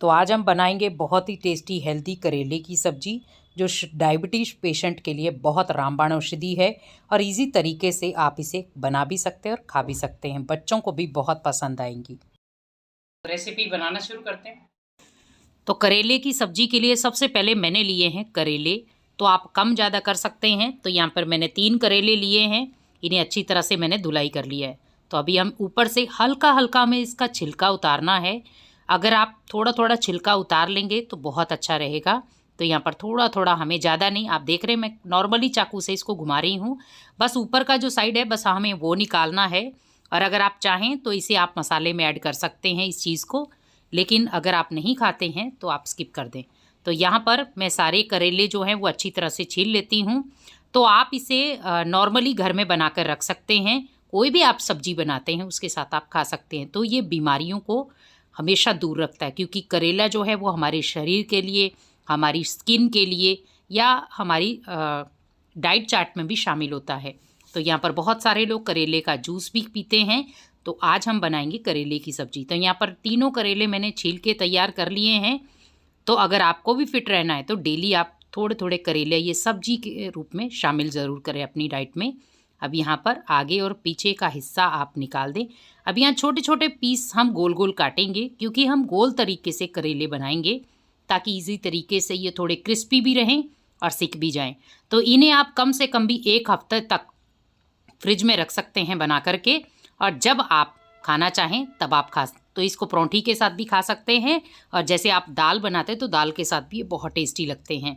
तो आज हम बनाएंगे बहुत ही टेस्टी हेल्दी करेले की सब्जी, जो डायबिटीज़ पेशेंट के लिए बहुत रामबाण औषधि है और इजी तरीके से आप इसे बना भी सकते हैं और खा भी सकते हैं। बच्चों को भी बहुत पसंद आएंगी। रेसिपी बनाना शुरू करते हैं। तो करेले की सब्जी के लिए सबसे पहले मैंने लिए हैं करेले। तो आप कम ज़्यादा कर सकते हैं। तो यहाँ पर मैंने 3 करेले लिए हैं। इन्हें अच्छी तरह से मैंने धुलाई कर लिया है। तो अभी हम ऊपर से हल्का हल्का हमें इसका छिलका उतारना है। अगर आप थोड़ा थोड़ा छिलका उतार लेंगे तो बहुत अच्छा रहेगा। तो यहाँ पर थोड़ा थोड़ा, हमें ज़्यादा नहीं, आप देख रहे हैं मैं नॉर्मली चाकू से इसको घुमा रही हूँ। बस ऊपर का जो साइड है बस हमें वो निकालना है। और अगर आप चाहें तो इसे आप मसाले में ऐड कर सकते हैं इस चीज़ को, लेकिन अगर आप नहीं खाते हैं तो आप स्किप कर दें। तो यहाँ पर मैं सारे करेले जो हैं वो अच्छी तरह से छील लेती हूँ। तो आप इसे नॉर्मली घर में बनाकर रख सकते हैं। कोई भी आप सब्जी बनाते हैं उसके साथ आप खा सकते हैं। तो ये बीमारियों को हमेशा दूर रखता है, क्योंकि करेला जो है वो हमारे शरीर के लिए, हमारी स्किन के लिए या हमारी डाइट चार्ट में भी शामिल होता है। तो यहाँ पर बहुत सारे लोग करेले का जूस भी पीते हैं। तो आज हम बनाएंगे करेले की सब्जी। तो यहाँ पर तीनों करेले मैंने छील के तैयार कर लिए हैं। तो अगर आपको भी फिट रहना है तो डेली आप थोड़े थोड़े करेले ये सब्जी के रूप में शामिल ज़रूर करें अपनी डाइट में। अब यहाँ पर आगे और पीछे का हिस्सा आप निकाल दें। अब यहाँ छोटे छोटे पीस हम गोल गोल काटेंगे, क्योंकि हम गोल तरीके से करेले बनाएंगे ताकि इजी तरीके से ये थोड़े क्रिस्पी भी रहें और सिक भी जाएं। तो इन्हें आप कम से कम भी 1 हफ्ते तक फ्रिज में रख सकते हैं बना करके, और जब आप खाना चाहें तब आप खा। तो इसको परोंठी के साथ भी खा सकते हैं, और जैसे आप दाल बनाते हैं तो दाल के साथ भी ये बहुत टेस्टी लगते हैं।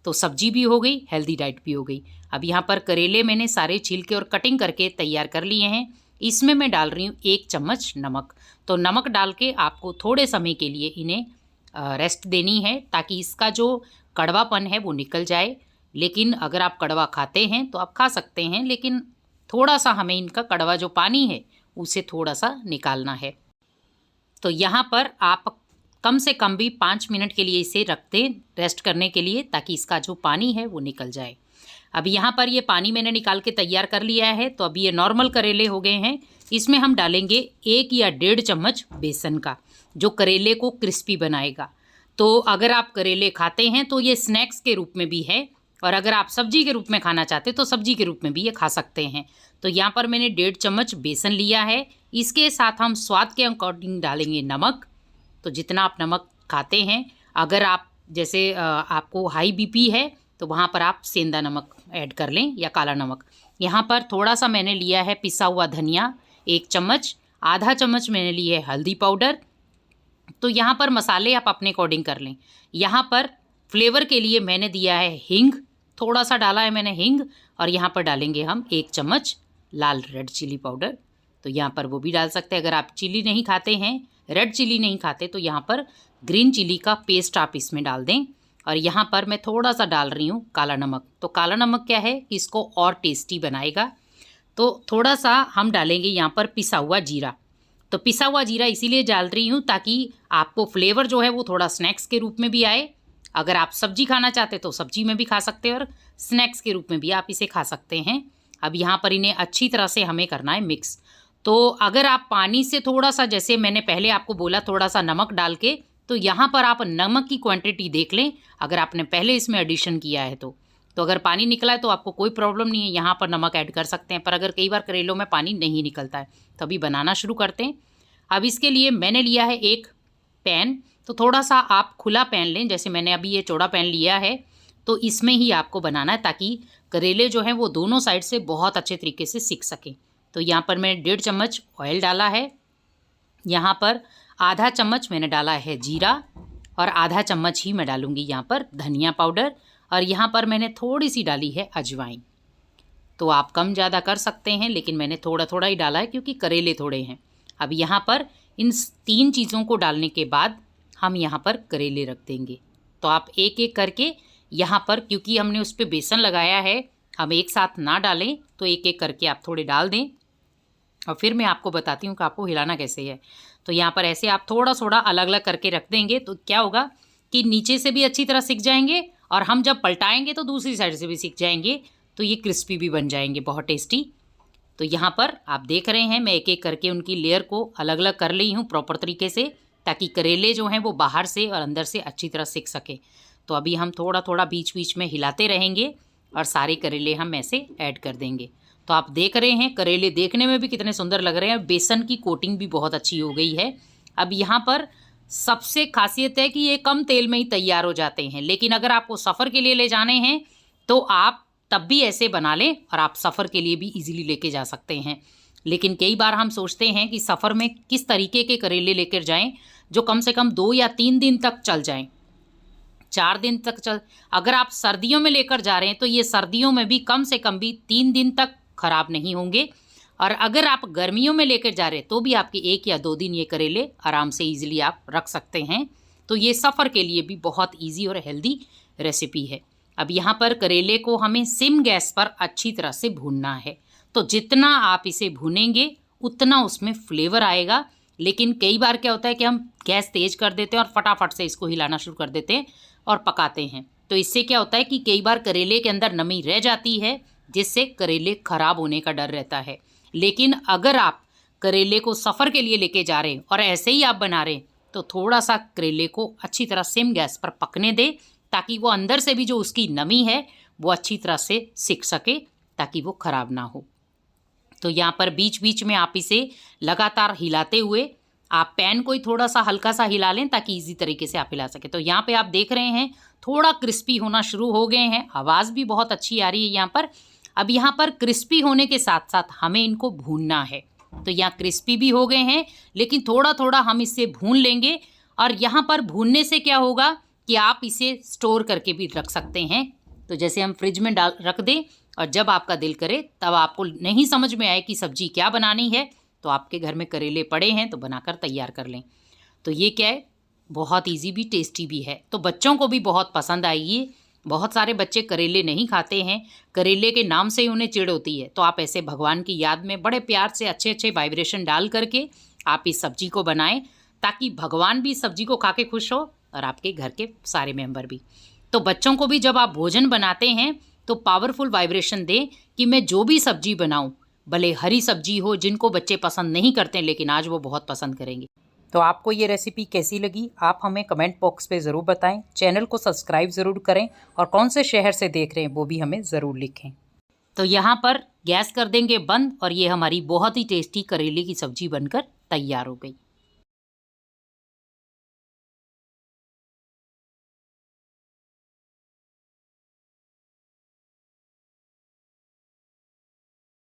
तो सब्जी भी हो गई, हेल्दी डाइट भी हो गई। अब यहाँ पर करेले मैंने सारे छिलके और कटिंग करके तैयार कर लिए हैं। इसमें मैं डाल रही हूँ 1 चम्मच नमक। तो नमक डाल के आपको थोड़े समय के लिए इन्हें रेस्ट देनी है, ताकि इसका जो कड़वापन है वो निकल जाए। लेकिन अगर आप कड़वा खाते हैं तो आप खा सकते हैं, लेकिन थोड़ा सा हमें इनका कड़वा जो पानी है उसे थोड़ा सा निकालना है। तो यहाँ पर आप कम से कम भी 5 मिनट के लिए इसे रख दें रेस्ट करने के लिए, ताकि इसका जो पानी है वो निकल जाए। अब यहाँ पर ये पानी मैंने निकाल के तैयार कर लिया है। तो अभी ये नॉर्मल करेले हो गए हैं। इसमें हम डालेंगे 1 या 1.5 चम्मच बेसन का, जो करेले को क्रिस्पी बनाएगा। तो अगर आप करेले खाते हैं तो ये स्नैक्स के रूप में भी है, और अगर आप सब्जी के रूप में खाना चाहते तो सब्जी के रूप में भी ये खा सकते हैं। तो यहाँ पर मैंने 1.5 चम्मच बेसन लिया है। इसके साथ हम स्वाद के अकॉर्डिंग डालेंगे नमक। तो जितना आप नमक खाते हैं, अगर आप जैसे आपको हाई बीपी है तो वहाँ पर आप सेंधा नमक ऐड कर लें या काला नमक। यहाँ पर थोड़ा सा मैंने लिया है पिसा हुआ धनिया 1 चम्मच, आधा चम्मच मैंने लिए है हल्दी पाउडर। तो यहाँ पर मसाले आप अपने अकॉर्डिंग कर लें। यहाँ पर फ्लेवर के लिए मैंने दिया है हींग, थोड़ा सा डाला है मैंने हींग। और यहाँ पर डालेंगे हम 1 चम्मच लाल रेड चिली पाउडर। तो यहाँ पर वो भी डाल सकते हैं। अगर आप चिली नहीं खाते हैं, रेड चिली नहीं खाते, तो यहाँ पर ग्रीन चिली का पेस्ट आप इसमें डाल दें। और यहाँ पर मैं थोड़ा सा डाल रही हूँ काला नमक। तो काला नमक क्या है कि इसको और टेस्टी बनाएगा। तो थोड़ा सा हम डालेंगे यहाँ पर पिसा हुआ जीरा। तो पिसा हुआ जीरा इसीलिए डाल रही हूँ ताकि आपको फ्लेवर जो है वो थोड़ा स्नैक्स के रूप में भी आए। अगर आप सब्जी खाना चाहते तो सब्जी में भी खा सकते हैं, और स्नैक्स के रूप में भी आप इसे खा सकते हैं। अब यहाँ पर इन्हें अच्छी तरह से हमें करना है मिक्स। तो अगर आप पानी से थोड़ा सा, जैसे मैंने पहले आपको बोला, थोड़ा सा नमक डाल के, तो यहाँ पर आप नमक की क्वांटिटी देख लें अगर आपने पहले इसमें एडिशन किया है तो अगर पानी निकला है तो आपको कोई प्रॉब्लम नहीं है, यहाँ पर नमक ऐड कर सकते हैं। पर अगर कई बार करेलों में पानी नहीं निकलता है तो अभी बनाना शुरू करते हैं। अब इसके लिए मैंने लिया है एक पैन। तो थोड़ा सा आप खुला पैन लें, जैसे मैंने अभी ये चौड़ा पैन लिया है। तो इसमें ही आपको बनाना है ताकि करेले जो हैं वो दोनों साइड से बहुत अच्छे तरीके से सिक सकें। तो यहाँ पर मैंने 1.5 चम्मच ऑयल डाला है। यहाँ पर आधा चम्मच मैंने डाला है जीरा, और आधा चम्मच ही मैं डालूँगी यहाँ पर धनिया पाउडर, और यहाँ पर मैंने थोड़ी सी डाली है अजवाइन। तो आप कम ज़्यादा कर सकते हैं, लेकिन मैंने थोड़ा थोड़ा ही डाला है क्योंकि करेले थोड़े हैं। अब यहाँ पर इन 3 चीज़ों को डालने के बाद हम यहाँ पर करेले रख देंगे। तो आप एक एक करके यहाँ पर, क्योंकि हमने उस पर बेसन लगाया है, हम एक साथ ना डालें, तो एक एक करके आप थोड़े डाल दें। और फिर मैं आपको बताती हूँ कि आपको हिलाना कैसे है। तो यहाँ पर ऐसे आप थोड़ा थोड़ा अलग अलग करके रख देंगे, तो क्या होगा कि नीचे से भी अच्छी तरह सिक जाएंगे, और हम जब पलटाएंगे तो दूसरी साइड से भी सिक जाएंगे। तो ये क्रिस्पी भी बन जाएंगे, बहुत टेस्टी। तो यहाँ पर आप देख रहे हैं मैं एक एक करके उनकी लेयर को अलग अलग कर ली हूँ प्रॉपर तरीके से, ताकि करेले जो हैं वो बाहर से और अंदर से अच्छी तरह सिक सके। तो अभी हम थोड़ा थोड़ा बीच बीच में हिलाते रहेंगे और सारे करेले हम ऐसे ऐड कर देंगे। तो आप देख रहे हैं करेले देखने में भी कितने सुंदर लग रहे हैं, बेसन की कोटिंग भी बहुत अच्छी हो गई है। अब यहाँ पर सबसे खासियत है कि ये कम तेल में ही तैयार हो जाते हैं, लेकिन अगर आपको सफ़र के लिए ले जाने हैं तो आप तब भी ऐसे बना लें और आप सफ़र के लिए भी इजीली लेके जा सकते हैं। लेकिन कई बार हम सोचते हैं कि सफ़र में किस तरीके के करेले लेकर जाएं जो कम से कम 2 या 3 दिन तक चल जाएं, 4 दिन तक चल। अगर आप सर्दियों में लेकर जा रहे हैं तो ये सर्दियों में भी कम से कम भी 3 दिन तक खराब नहीं होंगे, और अगर आप गर्मियों में लेकर जा रहे हैं तो भी आपके 1 या 2 दिन ये करेले आराम से ईजिली आप रख सकते हैं। तो ये सफ़र के लिए भी बहुत ईजी और हेल्दी रेसिपी है। अब यहाँ पर करेले को हमें सिम गैस पर अच्छी तरह से भूनना है। तो जितना आप इसे भूनेंगे उतना उसमें फ्लेवर आएगा। लेकिन कई बार क्या होता है कि हम गैस तेज़ कर देते हैं और फटाफट से इसको हिलाना शुरू कर देते हैं और पकाते हैं। तो इससे क्या होता है कि कई बार करेले के अंदर नमी रह जाती है, जिससे करेले ख़राब होने का डर रहता है। लेकिन अगर आप करेले को सफ़र के लिए लेके जा रहे हैं और ऐसे ही आप बना रहे हैं तो थोड़ा सा करेले को अच्छी तरह सिम गैस पर पकने दें, ताकि वो अंदर से भी जो उसकी नमी है वो अच्छी तरह से सिक सके, ताकि वो ख़राब ना हो। तो यहाँ पर बीच बीच में आप इसे लगातार हिलाते हुए आप पैन को ही थोड़ा सा हल्का सा हिला लें ताकि इजी तरीके से आप हिला सकें। तो यहाँ पे आप देख रहे हैं थोड़ा क्रिस्पी होना शुरू हो गए हैं, आवाज़ भी बहुत अच्छी आ रही है यहाँ पर। अब यहाँ पर क्रिस्पी होने के साथ साथ हमें इनको भूनना है। तो यहाँ क्रिस्पी भी हो गए हैं, लेकिन थोड़ा थोड़ा हम इसे भून लेंगे। और यहाँ पर भूनने से क्या होगा कि आप इसे स्टोर करके भी रख सकते हैं। तो जैसे हम फ्रिज में रख दें और जब आपका दिल करे, तब आपको नहीं समझ में आए कि सब्जी क्या बनानी है, तो आपके घर में करेले पड़े हैं तो बनाकर तैयार कर लें। तो ये क्या है, बहुत इजी भी टेस्टी भी है। तो बच्चों को भी बहुत पसंद आएगी। बहुत सारे बच्चे करेले नहीं खाते हैं, करेले के नाम से ही उन्हें चिढ़ होती है। तो आप ऐसे भगवान की याद में बड़े प्यार से अच्छे अच्छे वाइब्रेशन डाल करके आप इस सब्जी को बनाएं, ताकि भगवान भी सब्जी को खा के खुश हो और आपके घर के सारे मेंबर भी। तो बच्चों को भी जब आप भोजन बनाते हैं तो पावरफुल वाइब्रेशन दें कि मैं जो भी सब्जी बनाऊं, भले हरी सब्जी हो जिनको बच्चे पसंद नहीं करते, लेकिन आज वो बहुत पसंद करेंगे। तो आपको ये रेसिपी कैसी लगी आप हमें कमेंट बॉक्स पे ज़रूर बताएं। चैनल को सब्सक्राइब ज़रूर करें और कौन से शहर से देख रहे हैं वो भी हमें ज़रूर लिखें। तो यहाँ पर गैस कर देंगे बंद और ये हमारी बहुत ही टेस्टी करेले की सब्जी बनकर तैयार हो गई।